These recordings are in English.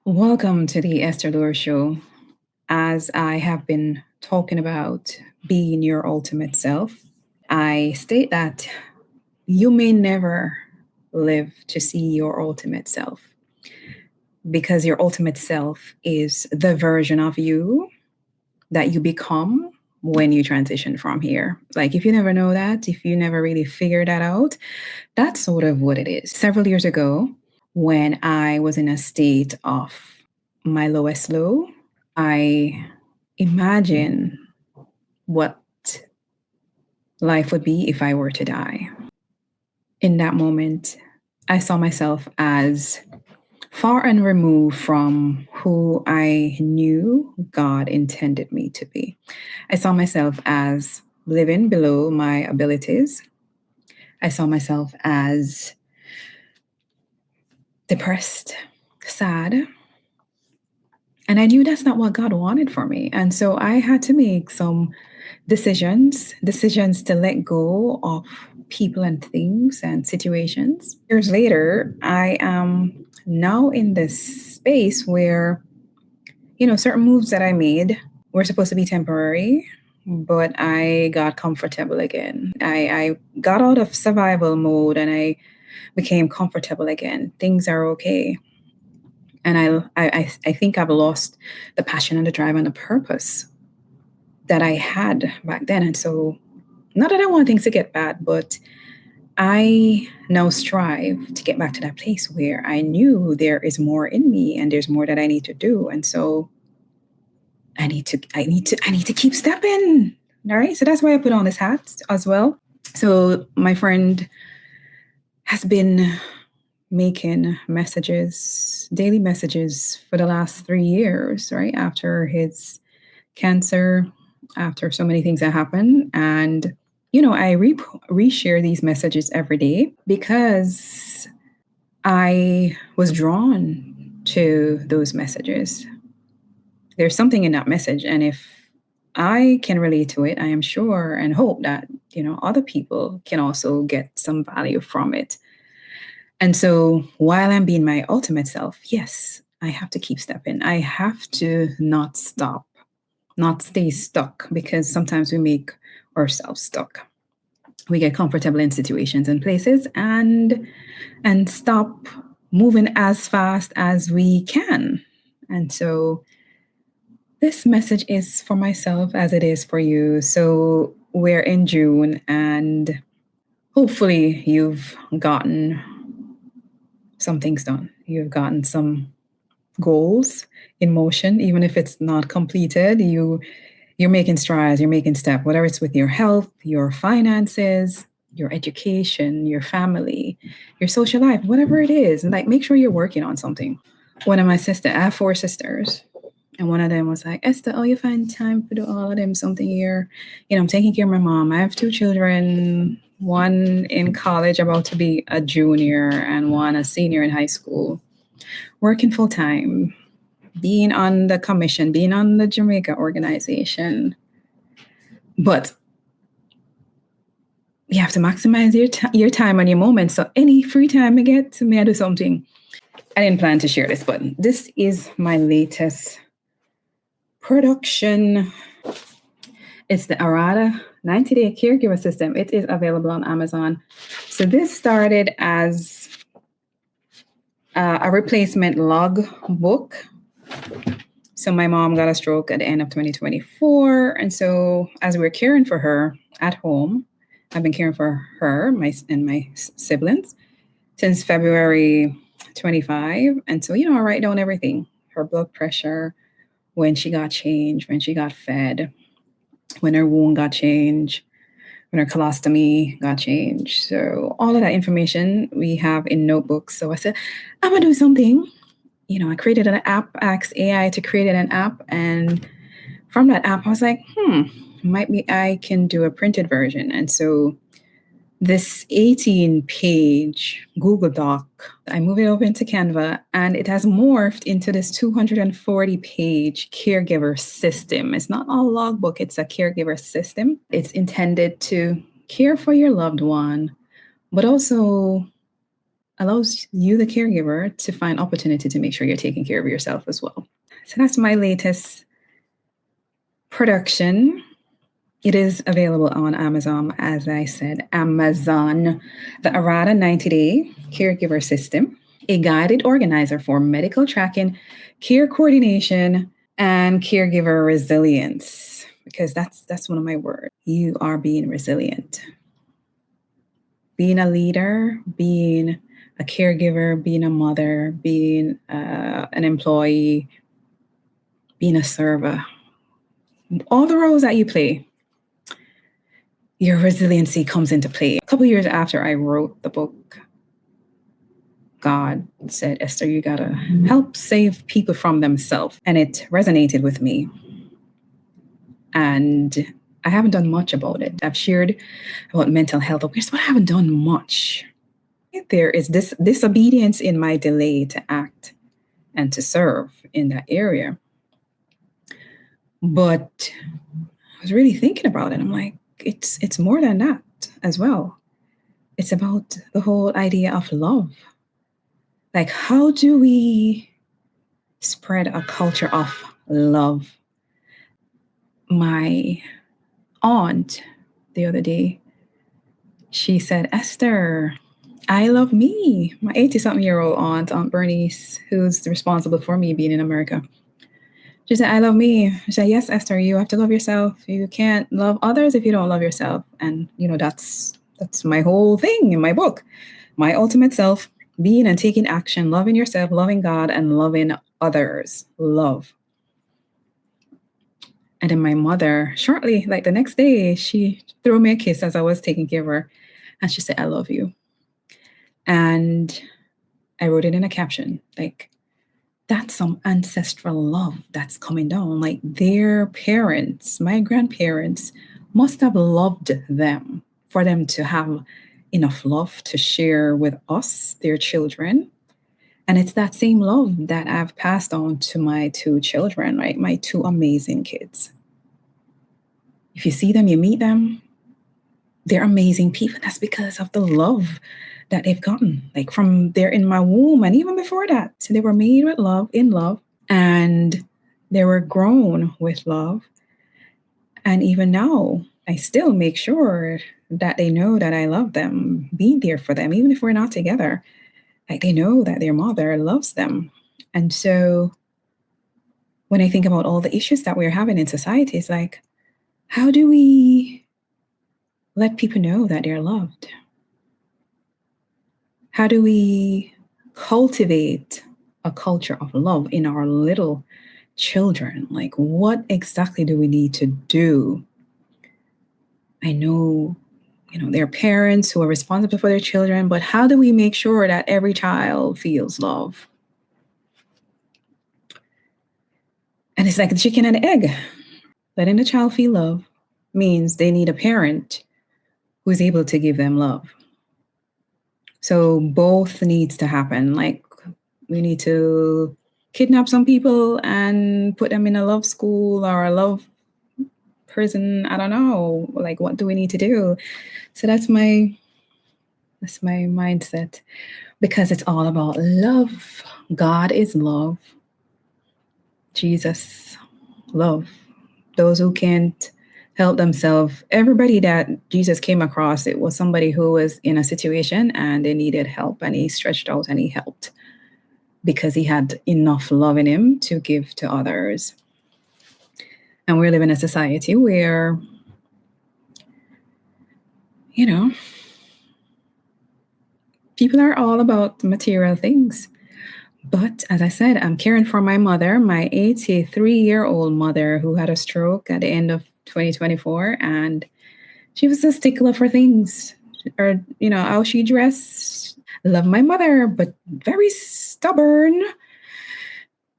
Welcome to the Esther Lewars Show. As I have been talking about being your ultimate self, I state that you may never live to see your ultimate self because your ultimate self is the version of you that you become when you transition from here. Like, if you never know that, if you never really figure that out, that's sort of what it is. Several years ago, when I was in a state of my lowest low, I imagine what life would be if I were to die. In that moment, I saw myself as far and removed from who I knew God intended me to be. I saw myself as living below my abilities. I saw myself as depressed, sad. And I knew that's not what God wanted for me. And so I had to make some decisions to let go of people and things and situations. Years later, I am now in this space where, certain moves that I made were supposed to be temporary, but I got comfortable again. I got out of survival mode and I became comfortable again. Things are okay. And I think I've lost the passion and the drive and the purpose that I had back then. And so, not that I want things to get bad, but I now strive to get back to that place where I knew there is more in me and there's more that I need to do. And so I need to keep stepping. All right. So that's why I put on this hat as well. So my friend has been making daily messages for the last 3 years, right? After his cancer, after so many things that happened. And, I reshare these messages every day because I was drawn to those messages. There's something in that message. And if I can relate to it, I am sure and hope that, other people can also get some value from it. And so while I'm being my ultimate self, yes, I have to keep stepping. I have to not stop, not stay stuck, because sometimes we make ourselves stuck. We get comfortable in situations and places and stop moving as fast as we can. And so this message is for myself as it is for you. So we're in June and hopefully you've gotten some things done. You've gotten some goals in motion, even if it's not completed. You're making strides, you're making steps, whether it's with your health, your finances, your education, your family, your social life, whatever it is. And make sure you're working on something. One of my sisters, I have 4 sisters, and one of them was like, Esther, you find time to do all of them something here. I'm taking care of my mom. I have 2 children, one in college about to be a junior and one a senior in high school, working full time, being on the commission, being on the Jamaica organization. But you have to maximize your time and your moments. So any free time I get, may I do something? I didn't plan to share this, but this is my latest production. It's the ARADAR 90-day Caregiver system. It is available on Amazon. So this started as a replacement log book. So my mom got a stroke at the end of 2024. And so as we're caring for her at home, I've been caring for her and my siblings since February 25. And so, I write down everything, her blood pressure, when she got changed, when she got fed, when her wound got changed, when her colostomy got changed. So all of that information we have in notebooks. So I said, I'm going to do something. I created an app, asked AI to create an app. And from that app, I was like, might be I can do a printed version. And so this 18-page Google Doc, I moved it over into Canva, and it has morphed into this 240-page caregiver system. It's not a logbook, it's a caregiver system. It's intended to care for your loved one, but also allows you, the caregiver, to find opportunity to make sure you're taking care of yourself as well. So that's my latest production. It is available on Amazon, as I said, Amazon. The ARADA 90-day Caregiver System, a guided organizer for medical tracking, care coordination, and caregiver resilience. Because that's one of my words. You are being resilient. Being a leader, being a caregiver, being a mother, being an employee, being a server. All the roles that you play, your resiliency comes into play. A couple years after I wrote the book, God said, Esther, you gotta help save people from themselves. And it resonated with me. And I haven't done much about it. I've shared about mental health awareness, but I haven't done much. There is this disobedience in my delay to act and to serve in that area. But I was really thinking about it. I'm like, it's more than that as well. It's about the whole idea of love. Like, how do we spread a culture of love? My aunt the other day, she said, Esther, I love me. My 80-something-year-old Aunt Bernice, who's responsible for me being in America. She said, I love me. I said, yes, Esther, you have to love yourself. You can't love others if you don't love yourself. And, that's my whole thing in my book. My ultimate self, being and taking action, loving yourself, loving God, and loving others. Love. And then my mother, shortly, like the next day, she threw me a kiss as I was taking care of her. And she said, I love you. And I wrote it in a caption, like, that's some ancestral love that's coming down. Like, their parents, my grandparents, must have loved them for them to have enough love to share with us, their children. And it's that same love that I've passed on to my 2 children, right? My 2 amazing kids. If you see them, you meet them, they're amazing people. That's because of the love that they've gotten, like from they're in my womb. And even before that, so they were made with love, in love, and they were grown with love. And even now, I still make sure that they know that I love them, be there for them, even if we're not together. Like, they know that their mother loves them. And so when I think about all the issues that we're having in society, it's like, how do we let people know that they're loved? How do we cultivate a culture of love in our little children? Like, what exactly do we need to do? I know, there are parents who are responsible for their children, but how do we make sure that every child feels love? And it's like the chicken and the egg. Letting the child feel love means they need a parent who is able to give them love. So both needs to happen. Like, we need to kidnap some people and put them in a love school or a love prison. I don't know. Like, what do we need to do? So that's my mindset, because it's all about love. God is love. Jesus, love. Those who can't help themselves. Everybody that Jesus came across, it was somebody who was in a situation and they needed help, and he stretched out and he helped because he had enough love in him to give to others. And we're living in a society where, people are all about material things. But as I said, I'm caring for my mother, my 83-year-old mother, who had a stroke at the end of 2024. And she was a stickler for things, or, how she dressed. Love my mother, but very stubborn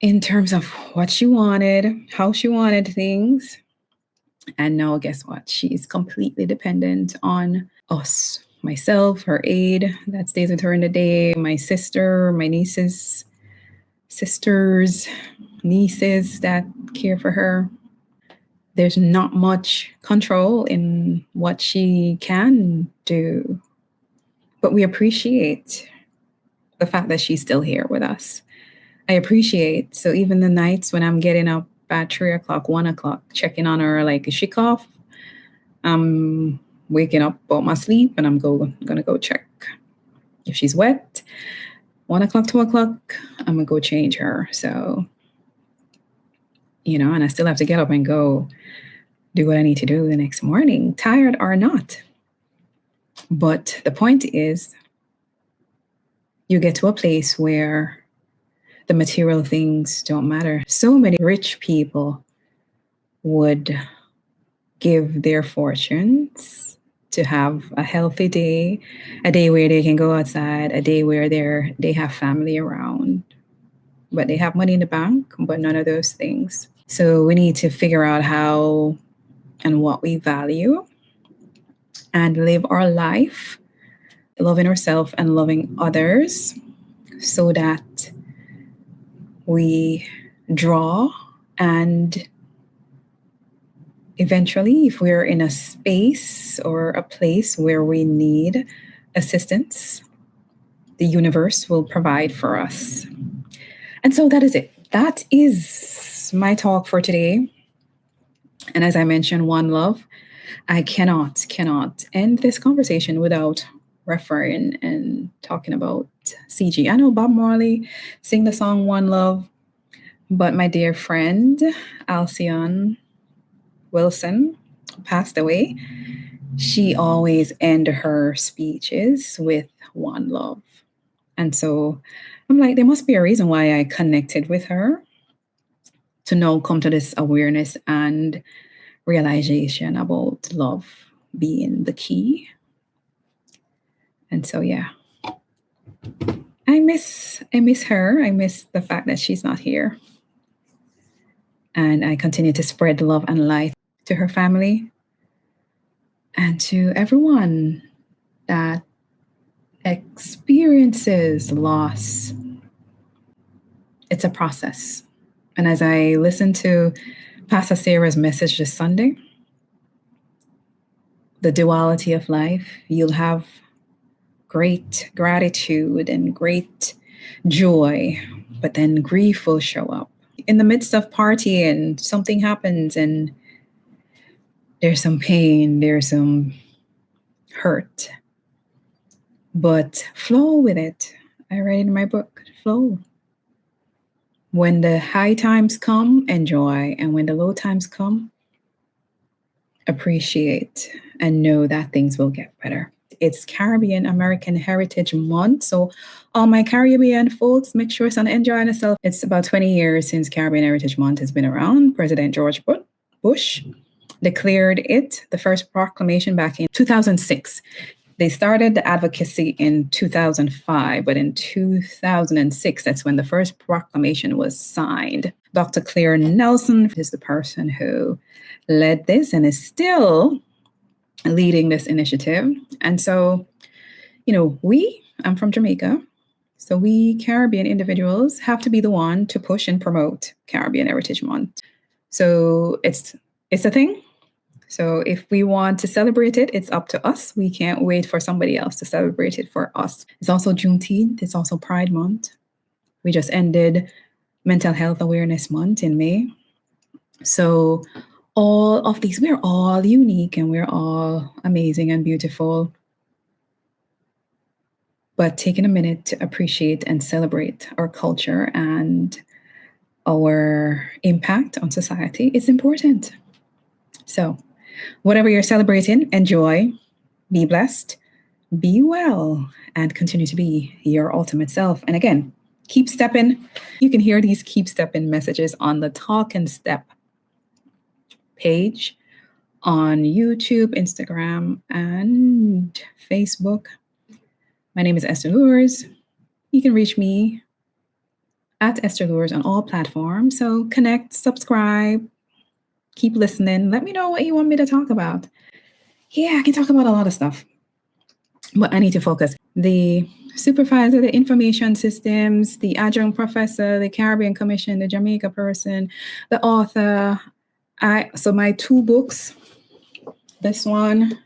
in terms of what she wanted, how she wanted things. And now, guess what? She's completely dependent on us, myself, her aide that stays with her in the day, my sister, my nieces, sisters, nieces that care for her. There's not much control in what she can do, but we appreciate the fact that she's still here with us. I appreciate. So even the nights when I'm getting up at 3 o'clock, 1 o'clock, checking on her, like, is she cough? I'm waking up out my sleep and I'm gonna go check. If she's wet, 1 o'clock, 2 o'clock, I'm gonna go change her. So, and I still have to get up and go do what I need to do the next morning, tired or not. But the point is, you get to a place where the material things don't matter. So many rich people would give their fortunes to have a healthy day, a day where they can go outside, a day where they have family around, but they have money in the bank, but none of those things. So we need to figure out how and what we value and live our life, loving ourselves and loving others, so that we draw, and eventually, if we're in a space or a place where we need assistance, the universe will provide for us. And so that is it. That is my talk for today. And as I mentioned, one love. I cannot end this conversation without referring and talking about CG. I know Bob Marley sang the song One Love, but my dear friend Alcyon Wilson passed away. She always ended her speeches with one love. And so I'm like, there must be a reason why I connected with her to now come to this awareness and realization about love being the key. And so, yeah, I miss her. I miss the fact that she's not here. And I continue to spread love and light to her family and to everyone that experiences loss. It's a process. And as I listened to Pastor Sarah's message this Sunday, the duality of life, you'll have great gratitude and great joy, but then grief will show up. In the midst of partying, something happens and there's some pain, there's some hurt, but flow with it. I write in my book, flow. When the high times come, enjoy. And when the low times come, appreciate and know that things will get better. It's Caribbean American Heritage Month. So all my Caribbean folks, make sure to enjoy yourself. It's about 20 years since Caribbean Heritage Month has been around. President George Bush declared it, the first proclamation, back in 2006. They started the advocacy in 2005, but in 2006, that's when the first proclamation was signed. Dr. Claire Nelson is the person who led this and is still leading this initiative. And so, I'm from Jamaica, so we Caribbean individuals have to be the one to push and promote Caribbean Heritage Month. So it's a thing. So if we want to celebrate it, it's up to us. We can't wait for somebody else to celebrate it for us. It's also Juneteenth. It's also Pride Month. We just ended Mental Health Awareness Month in May. So all of these, we're all unique and we're all amazing and beautiful. But taking a minute to appreciate and celebrate our culture and our impact on society is important. So whatever you're celebrating, enjoy, be blessed, be well, and continue to be your ultimate self. And again, keep stepping. You can hear these keep stepping messages on the Talk and Step page on YouTube, Instagram, and Facebook. My name is Esther Lewars. You can reach me at Esther Lewars on all platforms. So connect, subscribe, keep listening. Let me know what you want me to talk about. Yeah, I can talk about a lot of stuff, but I need to focus. The supervisor, the information systems, the adjunct professor, the Caribbean Commission, the Jamaica person, the author. So my 2 books, this one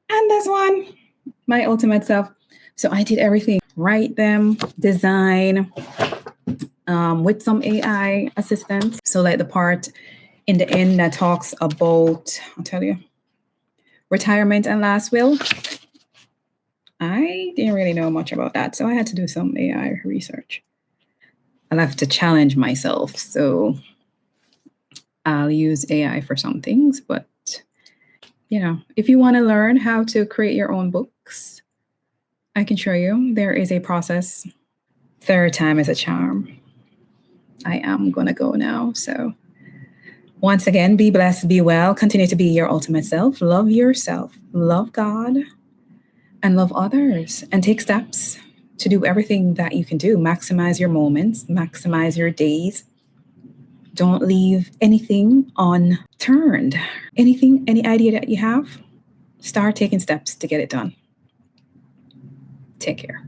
and this one, My Ultimate Self. So I did everything. write them, design with some AI assistance. So like the part in the end that talks about, I'll tell you, retirement and last will. I didn't really know much about that, so I had to do some AI research. I'll have to challenge myself, so I'll use AI for some things, but if you want to learn how to create your own books, I can show you. There is a process. Third time is a charm. I am going to go now. So once again, be blessed, be well, continue to be your ultimate self, love yourself, love God, and love others, and take steps to do everything that you can do. Maximize your moments, maximize your days. Don't leave anything unturned. Any idea that you have, start taking steps to get it done. Take care.